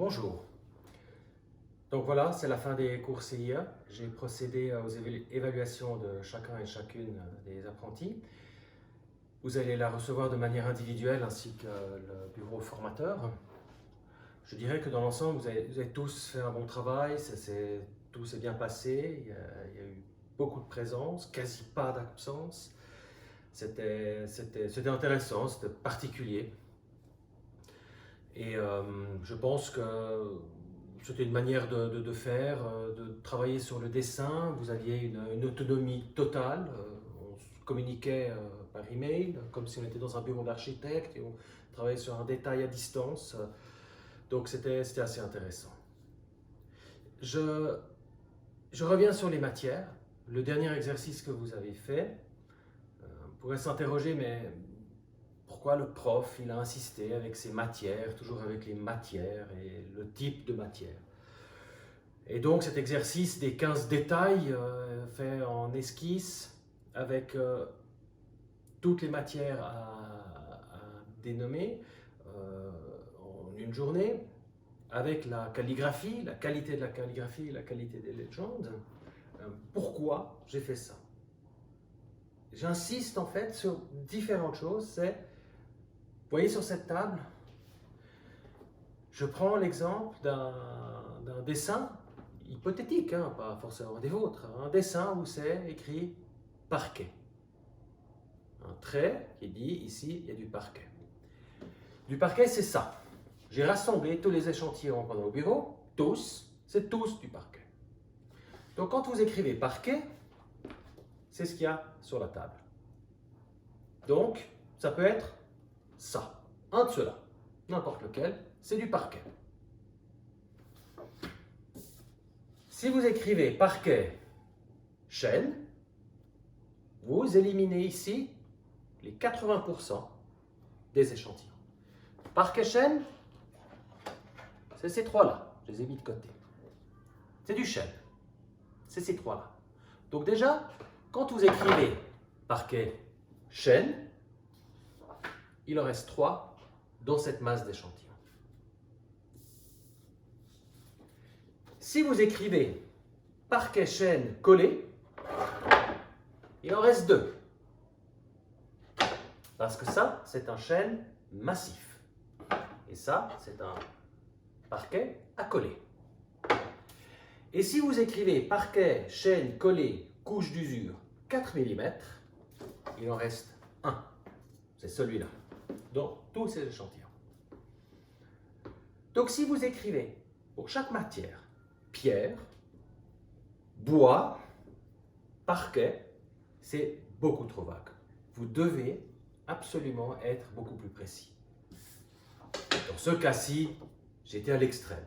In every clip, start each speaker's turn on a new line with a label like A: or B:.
A: Bonjour. Donc voilà, c'est la fin des cours CIA. J'ai procédé aux évaluations de chacun et chacune des apprentis. Vous allez la recevoir de manière individuelle ainsi que le bureau formateur. Je dirais que dans l'ensemble, vous avez tous fait un bon travail, tout s'est bien passé, il y a eu beaucoup de présence, quasi pas d'absence. C'était intéressant, c'était particulier. Et je pense que c'était une manière de faire, de travailler sur le dessin. Vous aviez une autonomie totale. On se communiquait par email, comme si on était dans un bureau d'architecte et on travaillait sur un détail à distance. Donc c'était assez intéressant. Je reviens sur les matières. Le dernier exercice que vous avez fait, on pourrait s'interroger, mais pourquoi le prof il a insisté avec ces matières, toujours avec les matières et le type de matière. Et donc cet exercice des 15 détails fait en esquisse avec toutes les matières à dénommer en une journée, avec la calligraphie, la qualité de la calligraphie, la qualité des légendes. Pourquoi j'ai fait ça? J'insiste en fait sur différentes choses. Vous voyez sur cette table, je prends l'exemple d'un dessin hypothétique, hein, pas forcément des vôtres, un dessin où c'est écrit parquet. Un trait qui dit ici il y a du parquet. Du parquet, c'est ça. J'ai rassemblé tous les échantillons qu'on a au bureau, c'est tous du parquet. Donc quand vous écrivez parquet, c'est ce qu'il y a sur la table. Donc ça peut être ça, un de ceux-là, n'importe lequel, c'est du parquet. Si vous écrivez parquet, chêne, vous éliminez ici les 80% des échantillons. Parquet, chêne, c'est ces trois-là, je les ai mis de côté. C'est du chêne, c'est ces trois-là. Donc déjà, quand vous écrivez parquet, chêne, il en reste 3 dans cette masse d'échantillons. Si vous écrivez parquet, chêne, collé, il en reste 2. Parce que ça, c'est un chêne massif. Et ça, c'est un parquet à coller. Et si vous écrivez parquet, chêne, collé, couche d'usure, 4 mm, il en reste 1. C'est celui-là, dans tous ces échantillons. Donc si vous écrivez pour chaque matière, pierre, bois, parquet, c'est beaucoup trop vague. Vous devez absolument être beaucoup plus précis. Dans ce cas-ci, j'étais à l'extrême.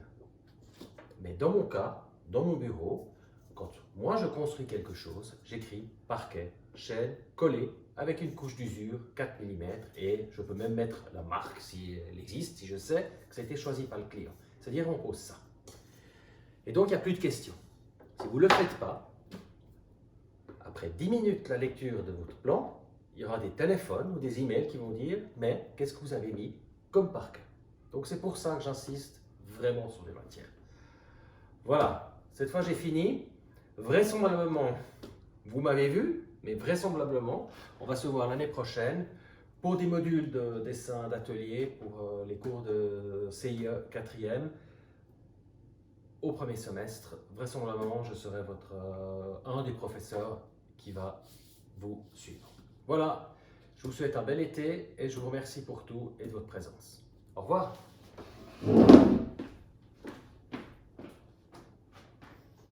A: Mais dans mon cas, dans mon bureau, quand moi je construis quelque chose, j'écris parquet, chêne, collé, avec une couche d'usure, 4 mm, et je peux même mettre la marque si elle existe, si je sais que ça a été choisi par le client. C'est-à-dire on pose ça. Et donc il n'y a plus de questions. Si vous ne le faites pas, après 10 minutes la lecture de votre plan, il y aura des téléphones ou des emails qui vont dire « mais qu'est-ce que vous avez mis comme parquet ?» Donc c'est pour ça que j'insiste vraiment sur les matières. Voilà, cette fois j'ai fini. Vraisemblablement, vous m'avez vu, mais vraisemblablement, on va se voir l'année prochaine pour des modules de dessin d'atelier pour les cours de CIE 4e au premier semestre. Vraisemblablement, je serai un des professeurs qui va vous suivre. Voilà, je vous souhaite un bel été et je vous remercie pour tout et de votre présence. Au revoir.